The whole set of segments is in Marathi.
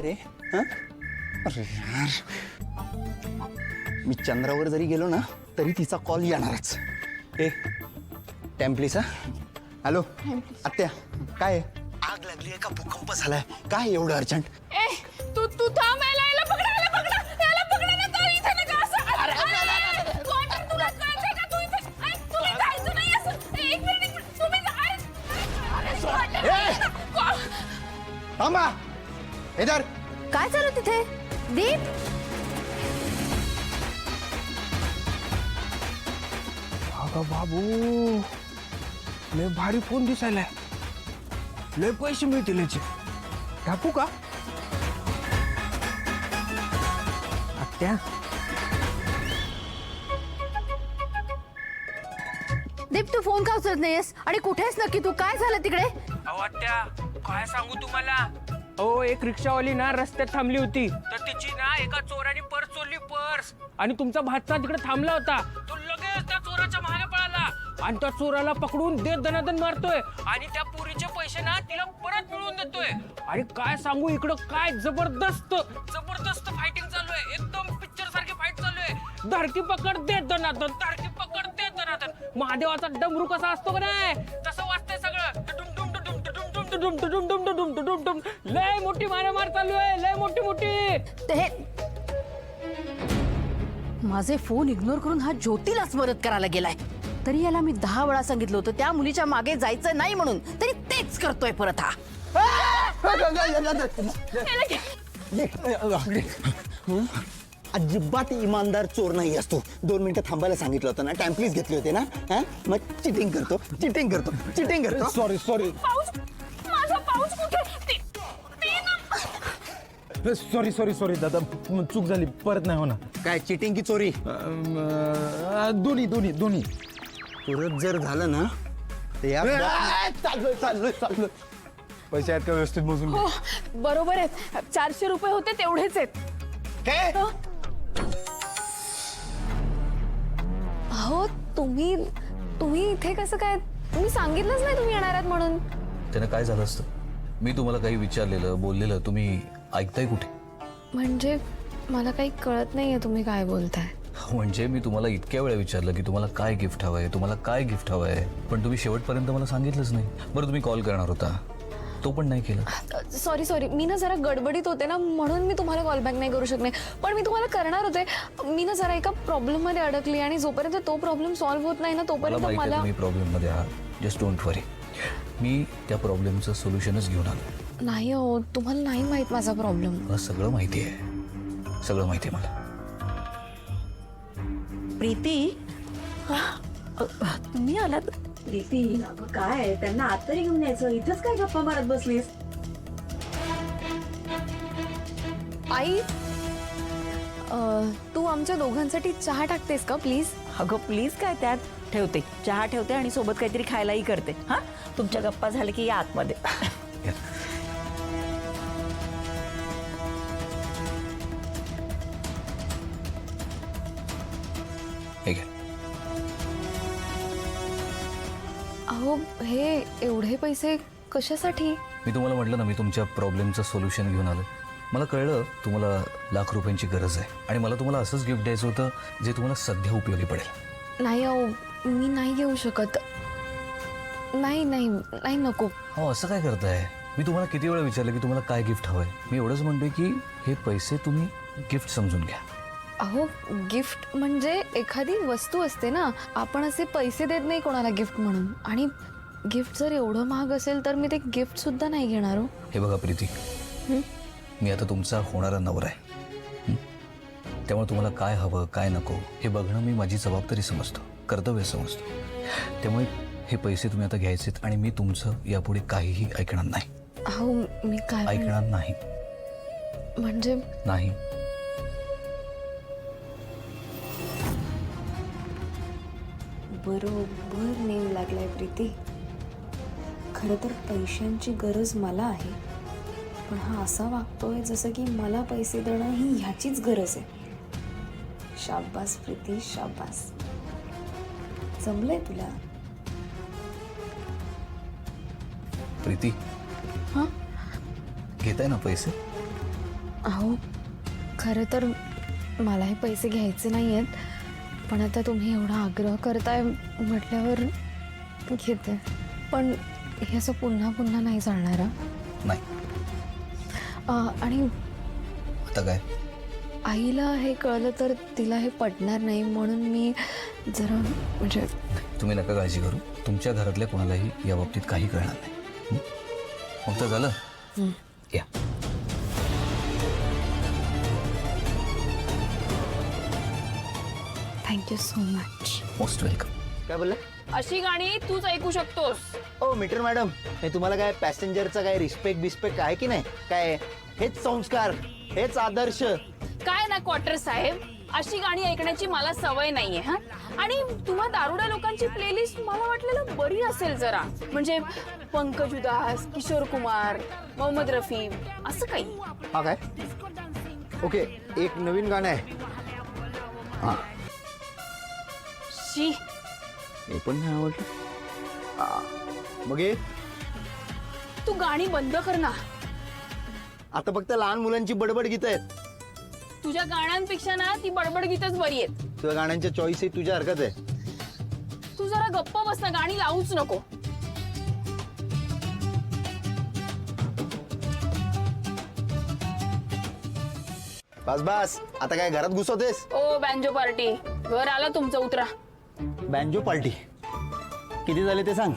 रे? हं? अरे यार, मी चंद्रावर जरी गेलो ना तरी तिचा कॉल येणारच. ए टॅम्पलीस, हा? हॅलो आत्या, काय आहे? आग लागली आहे का भूकंप झालाय काय एवढं अर्जंट? ए तू थांब, याला पकडा ना, तर इथे नका असं. क्वार्टर तुला कळतंय का? तू इथे तुम्ही जायचं नाही असं. एक मिनिट तुम्ही थांबा इधर. काय चालू तिथे दीप? अगं बाबू, लय भारी फोन दिसायलाय. लय पैसे मिळतील याचे. टाकू का आत्या? दीप तू फोन का उचलत नाहीयेस आणि कुठेस नक्की तू? काय झालं तिकडे? अहो आत्या, काय सांगू तुम्हाला. अहो एक रिक्षावाली ना रस्त्यात थांबली होती, तर तिची ना एका चोराने पर्स चोरली, पर्स. आणि तुमचा भाचा तिकडे थांबला होता. तो लगेच त्या चोराच्या मागे पळाला आणि त्या चोराला पकडून देत दनादन मारतोय आणि त्या पुरीचे पैसे ना तिला परत मिळवून देतोय. आणि काय सांगू, इकडं काय जबरदस्त जबरदस्त फायटिंग चालू आहे. एकदम पिक्चर सारखी फाईट चालू आहे. धरती पकड देत दनादन, धरती पकड देत दनादन. महादेवाचा डमरू कसा असतो का नाही, तसं वाजतंय सगळं. लय मोठी मारामार चालू आहे, लय मोठी मोठी. ते माझे फोन इग्नोर करून हा ज्योतीलाच मदत करायला गेलाय. तरी याला मी 10 वेळा सांगितलं होतं त्या मुलीच्या मागे जायचं नाही म्हणून, तरी तेच करतोय परत हा. अजिबात इमानदार चोर नाही असतो. 2 मिनिटं थांबायला सांगितलं होतं ना, टॅम्पलीस घेतले होते ना. हा मग चिटिंग करतो. सॉरी माझा पाऊच कुठे? सॉरी दादा, चूक झाली, परत नाही होणार. काय चिटिंग की चोरी? दोन्ही. परत जर झालं ना ते चाललोय. पैसे आहेत का व्यवस्थित मोजून? हो बरोबर आहेत. 400 रुपये होते तेवढेच आहेत. काय? अहो तुम्ही इथे कसं काय? तुम्ही सांगितलंच नाही तुम्ही येणार आहात म्हणून. त्यानं काय झालं असतं? मी तुम्हाला काही विचारलेलं बोललेलं, तुम्ही ऐकताय कुठे? म्हणजे मला काही कळत नाहीये तुम्ही काय बोलताय. म्हणजे मी तुम्हाला इतक्या वेळा विचारलं की तुम्हाला काय गिफ्ट हवंय, पण तुम्ही शेवटपर्यंत मला सांगितलंच नाही. बरं तुम्ही कॉल करणार होता, तो पण नाही केला. सॉरी मी ना जरा गडबडीत होते ना, म्हणून मी तुम्हाला कॉल बॅक नाही करू शकले. पण मी तुम्हाला करणार होते. मी ना जरा एका प्रॉब्लेम मध्ये अडकली आणि जोपर्यंत तो प्रॉब्लेम सॉल्व्ह होत नाही ना तोपर्यंत मला तुम्ही प्रॉब्लेम मध्ये आहात. जस्ट डोंट वरी, मी त्या प्रॉब्लेमचं सोल्युशनच घेऊन आलो. नाही हो, तुम्हाला नाही माहित माझा प्रॉब्लेम. मला सगळं माहिती आहे मला. प्रीती तुम्ही आलात? प्रीती काय त्यांना आता घेऊन यायचं, इथंच काय गप्पा मारत बसलीस? आई तू आमच्या दोघांसाठी चहा टाकतेस का प्लीज? अगं प्लीज काय त्यात, ठेवते चहा ठेवते आणि सोबत काहीतरी खायलाही करते. हा तुमच्या गप्पा झाले की या आतमध्ये. हे घ्या. अहो हे एवढे पैसे कशासाठी? मी तुम्हाला म्हटलं ना, मी तुमच्या प्रॉब्लेमचं सोल्युशन घेऊन आलो. मला कळलं तुम्हाला लाख रुपयांची गरज आहे आणि मला तुम्हाला असंच गिफ्ट द्यायचं होतं जे तुम्हाला सध्या उपयोगी पडेल. नाही अहो, मी नाही घेऊ शकत. नाही नको. हो असं काय करताय? मी तुम्हाला किती वेळा विचारलं की तुम्हाला काय गिफ्ट हवंय. मी एवढंच म्हणतोय की हे पैसे तुम्ही गिफ्ट समजून घ्या. अहो गिफ्ट म्हणजे एखादी वस्तू असते ना, आपण असे पैसे देत नाही कोणाला गिफ्ट म्हणून. आणि गिफ्ट जर एवढं महाग असेल तर मी ते गिफ्ट सुद्धा नाही घेणार हो. हे बघा प्रीती, मी आता तुमचा होणारा नवरा आहे. त्यामुळे तुम्हाला काय हवं काय नको हे बघणं मी माझी जबाबदारी समजतो, कर्तव्य समजतो. त्यामुळे हे पैसे तुम्ही आता घ्यायचेत आणि मी तुमचं यापुढे काहीही ऐकणार नाही. अहो मी काय ऐकणार नाही. म्हणजे नाही. बरोबर नेम लागलाय प्रीती. खरं तर पैशांची गरज मला आहे, पण हा असा वागतोय जसं की मला पैसे देणं ही ह्याचीच गरज आहे. शाबास प्रीती शाबास, जमलंय तुला. प्रीती हां घेताय ना पैसे? अहो खरं तर मलाही पैसे घ्यायचे नाही आहेत, पण आता तुम्ही एवढा आग्रह करताय म्हटल्यावर घेते. पण हे असं पुन्हा पुन्हा नाही चालणार हं? नाही. आणि आता काय? आईला हे कळलं तर तिला हे पटणार नाही, म्हणून मी जरा म्हणजे तुम्ही नका काळजी करू. तुमच्या घरातल्या कोणालाही या बाबतीत काही कळणार नाही. हं? मग तर झालं. या. Thank you so much. Most welcome. काय बोलला? अशी गाणी तूच ऐकू शकतोस. ओ मीटर मॅडम, नाही तुम्हाला काय पॅसेंजरचा काय रिस्पेक्ट आहे की नाही? काय हेच संस्कार, हेच आदर्श. काय ना क्वार्टर साहेब, अशी गाणी ऐकण्याची मला सवय नाहीये हा. आणि तुम्हा दारुड्या लोकांची प्लेलिस्ट मला वाटलेलं बरी असेल जरा, म्हणजे पंकज उदास, किशोर कुमार, मोहम्मद रफी असं काही. हा काय? ओके, एक नवीन गाणं आहे. हा, शी, हे पण नाही आवडलं. मग हे तू गाणी बंद कर ना. आता फक्त लहान मुलांची बडबड गीत आहेत. तुझ्या गाण्यांपेक्षा ना ती बडबड गीतच बरी आहेत. तुझ्या गाण्यांच्या चॉईस ही तुझ्या हरकत आहे. तू जरा गप्प बस ना, गाणी लावूच नको. बस बस, आता काय घरात घुसवतेस? ओ बँजो पार्टी, घर आला तुमचं, उतरा. बँजो पार्टी किती झाले ते सांग.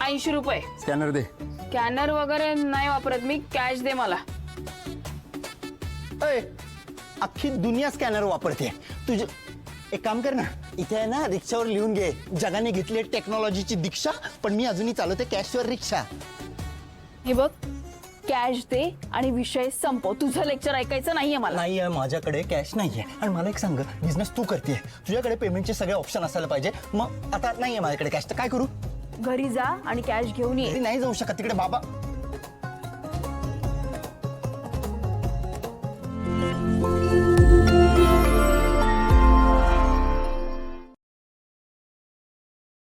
80 रुपये. स्कॅनर दे. स्कॅनर वगैरे नाही वापरत मी, कॅश दे मला. अय, अख्खी दुनिया स्कॅनर वापरते. तुझे एक काम कर ना, इथे आहे ना रिक्षावर लिहून घे, जगाने घेतली टेक्नॉलॉजीची दीक्षा, पण मी अजूनही चालवते कॅशवर रिक्षा. हे बघ, कॅश दे आणि विषय संपव. तुझं लेक्चर ऐकायचं नाहीये मला. नाही आहे माझ्याकडे कॅश नाहीये. आणि मला एक सांग, बिझनेस तू करते, तुझ्याकडे पेमेंटचे सगळे ऑप्शन असायला पाहिजे. मग आता नाहीये माझ्याकडे कॅश, तर काय करू? घरी जा आणि कॅश घेऊन ये. घरी नाही जाऊ शकत, तिकडे बाबा.